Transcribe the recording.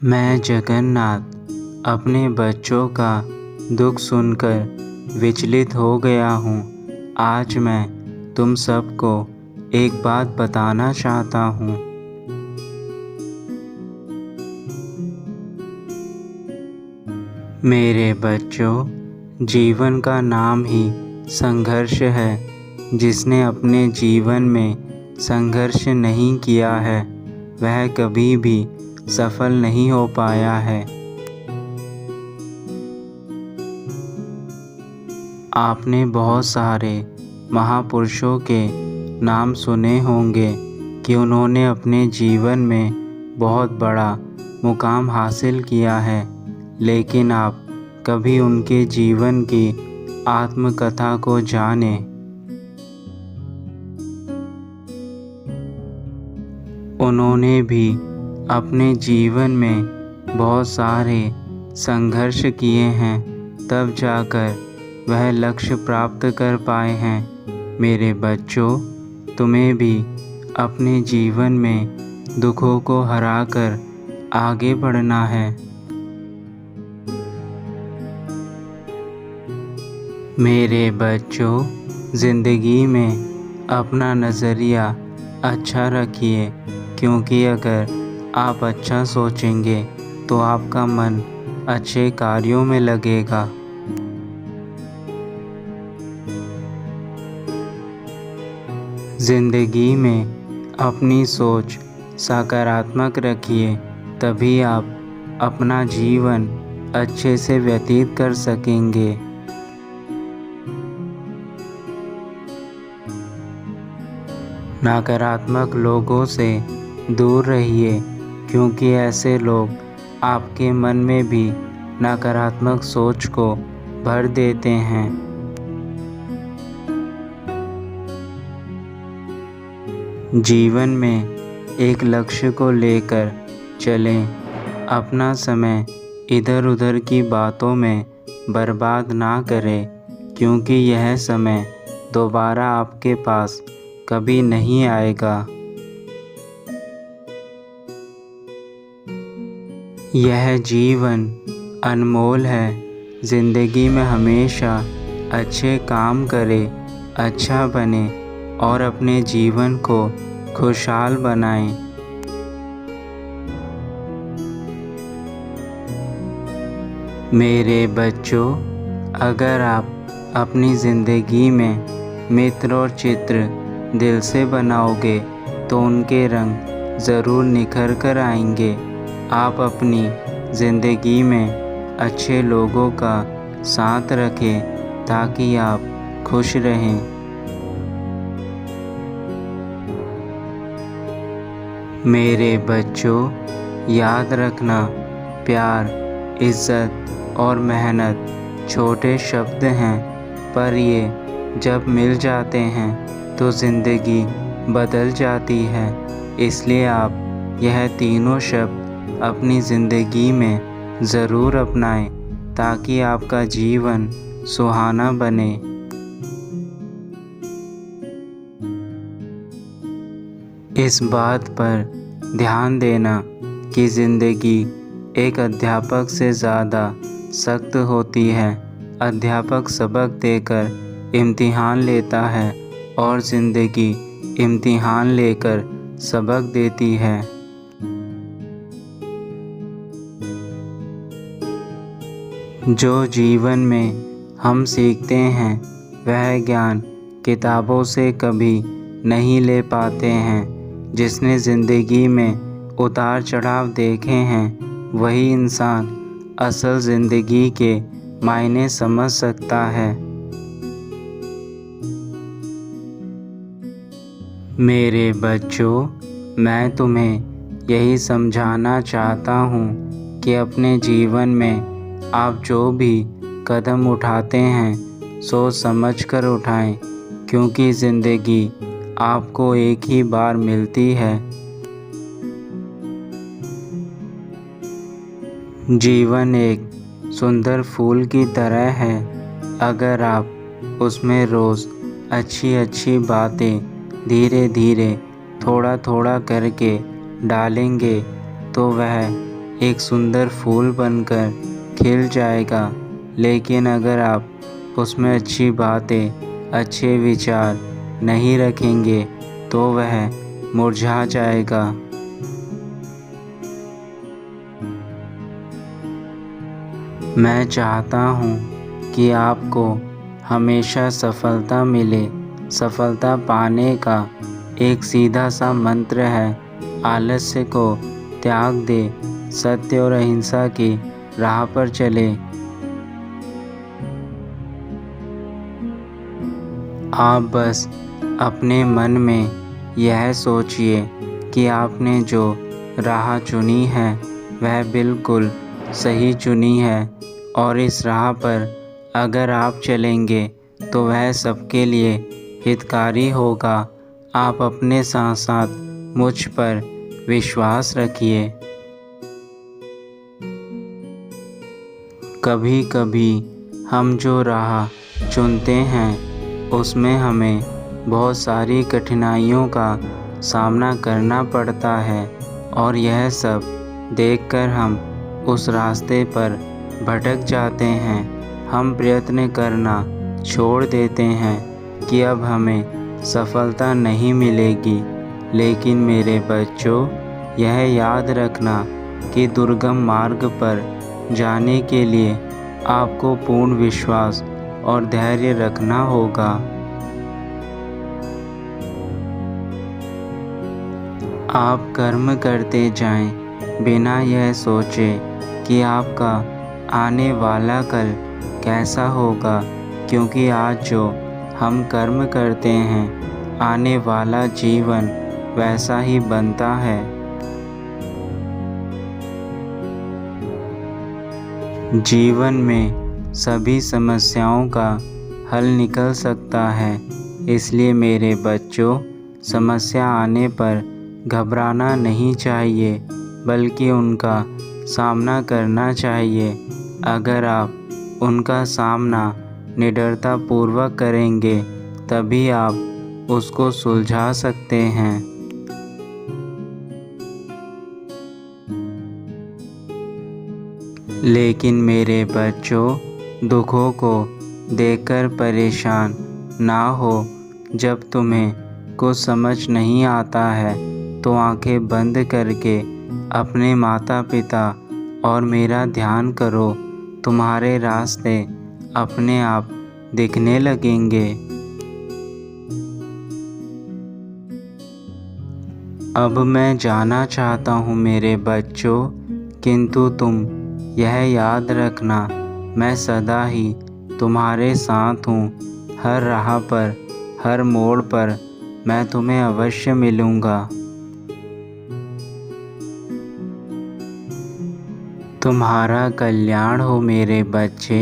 मैं जगन्नाथ अपने बच्चों का दुख सुनकर विचलित हो गया हूँ। आज मैं तुम सबको एक बात बताना चाहता हूँ। मेरे बच्चों, जीवन का नाम ही संघर्ष है। जिसने अपने जीवन में संघर्ष नहीं किया है वह कभी भी सफल नहीं हो पाया है। आपने बहुत सारे महापुरुषों के नाम सुने होंगे कि उन्होंने अपने जीवन में बहुत बड़ा मुकाम हासिल किया है, लेकिन आप कभी उनके जीवन की आत्मकथा को जाने। उन्होंने भी अपने जीवन में बहुत सारे संघर्ष किए हैं, तब जाकर वह लक्ष्य प्राप्त कर पाए हैं। मेरे बच्चों, तुम्हें भी अपने जीवन में दुखों को हराकर आगे बढ़ना है। मेरे बच्चों, ज़िंदगी में अपना नज़रिया अच्छा रखिए, क्योंकि अगर आप अच्छा सोचेंगे तो आपका मन अच्छे कार्यों में लगेगा। ज़िंदगी में अपनी सोच सकारात्मक रखिए, तभी आप अपना जीवन अच्छे से व्यतीत कर सकेंगे। नकारात्मक लोगों से दूर रहिए, क्योंकि ऐसे लोग आपके मन में भी नकारात्मक सोच को भर देते हैं। जीवन में एक लक्ष्य को लेकर चलें। अपना समय इधर उधर की बातों में बर्बाद ना करें, क्योंकि यह समय दोबारा आपके पास कभी नहीं आएगा। यह जीवन अनमोल है। ज़िंदगी में हमेशा अच्छे काम करें, अच्छा बने और अपने जीवन को खुशहाल बनाएं। मेरे बच्चों, अगर आप अपनी ज़िंदगी में मित्र और चित्र दिल से बनाओगे तो उनके रंग ज़रूर निखर कर आएंगे। आप अपनी ज़िंदगी में अच्छे लोगों का साथ रखें ताकि आप खुश रहें। मेरे बच्चों, याद रखना, प्यार, इज़्ज़त और मेहनत छोटे शब्द हैं, पर ये जब मिल जाते हैं तो ज़िंदगी बदल जाती है। इसलिए आप यह तीनों शब्द अपनी ज़िंदगी में ज़रूर अपनाएं, ताकि आपका जीवन सुहाना बने। इस बात पर ध्यान देना कि ज़िंदगी एक अध्यापक से ज़्यादा सख्त होती है। अध्यापक सबक देकर इम्तिहान लेता है और ज़िंदगी इम्तिहान लेकर सबक देती है। जो जीवन में हम सीखते हैं वह ज्ञान किताबों से कभी नहीं ले पाते हैं। जिसने ज़िंदगी में उतार चढ़ाव देखे हैं वही इंसान असल ज़िंदगी के मायने समझ सकता है। मेरे बच्चों, मैं तुम्हें यही समझाना चाहता हूँ कि अपने जीवन में आप जो भी कदम उठाते हैं सोच समझ कर उठाएं, क्योंकि ज़िंदगी आपको एक ही बार मिलती है। जीवन एक सुंदर फूल की तरह है। अगर आप उसमें रोज़ अच्छी अच्छी बातें धीरे धीरे थोड़ा थोड़ा करके डालेंगे तो वह एक सुंदर फूल बनकर खिल जाएगा, लेकिन अगर आप उसमें अच्छी बातें, अच्छे विचार नहीं रखेंगे तो वह मुरझा जाएगा। मैं चाहता हूँ कि आपको हमेशा सफलता मिले। सफलता पाने का एक सीधा सा मंत्र है, आलस्य को त्याग दे, सत्य और अहिंसा की राह पर चले। आप बस अपने मन में यह सोचिए कि आपने जो राह चुनी है वह बिल्कुल सही चुनी है, और इस राह पर अगर आप चलेंगे तो वह सबके लिए हितकारी होगा। आप अपने साथ साथ मुझ पर विश्वास रखिए। कभी कभी हम जो राह चुनते हैं उसमें हमें बहुत सारी कठिनाइयों का सामना करना पड़ता है, और यह सब देखकर हम उस रास्ते पर भटक जाते हैं। हम प्रयत्न करना छोड़ देते हैं कि अब हमें सफलता नहीं मिलेगी। लेकिन मेरे बच्चों, यह याद रखना कि दुर्गम मार्ग पर जाने के लिए आपको पूर्ण विश्वास और धैर्य रखना होगा। आप कर्म करते जाएं, बिना यह सोचे कि आपका आने वाला कल कैसा होगा, क्योंकि आज जो हम कर्म करते हैं आने वाला जीवन वैसा ही बनता है। जीवन में सभी समस्याओं का हल निकल सकता है, इसलिए मेरे बच्चों, समस्या आने पर घबराना नहीं चाहिए, बल्कि उनका सामना करना चाहिए। अगर आप उनका सामना निडरता पूर्वक करेंगे तभी आप उसको सुलझा सकते हैं। लेकिन मेरे बच्चों, दुखों को देखकर परेशान ना हो। जब तुम्हें कुछ समझ नहीं आता है तो आंखें बंद करके अपने माता पिता और मेरा ध्यान करो। तुम्हारे रास्ते अपने आप दिखने लगेंगे। अब मैं जाना चाहता हूँ मेरे बच्चों, किंतु तुम यह याद रखना, मैं सदा ही तुम्हारे साथ हूँ। हर राह पर, हर मोड़ पर मैं तुम्हें अवश्य मिलूँगा। तुम्हारा कल्याण हो मेरे बच्चे।